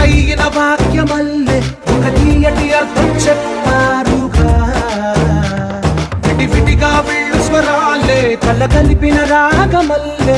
ఒకటైన వాక్యమల్లే ఒక తీయటి అర్థం చెప్పారుగా. విడివిడిగా వీళ్ళు స్వరాలే కల కలిపిన రాగమల్లే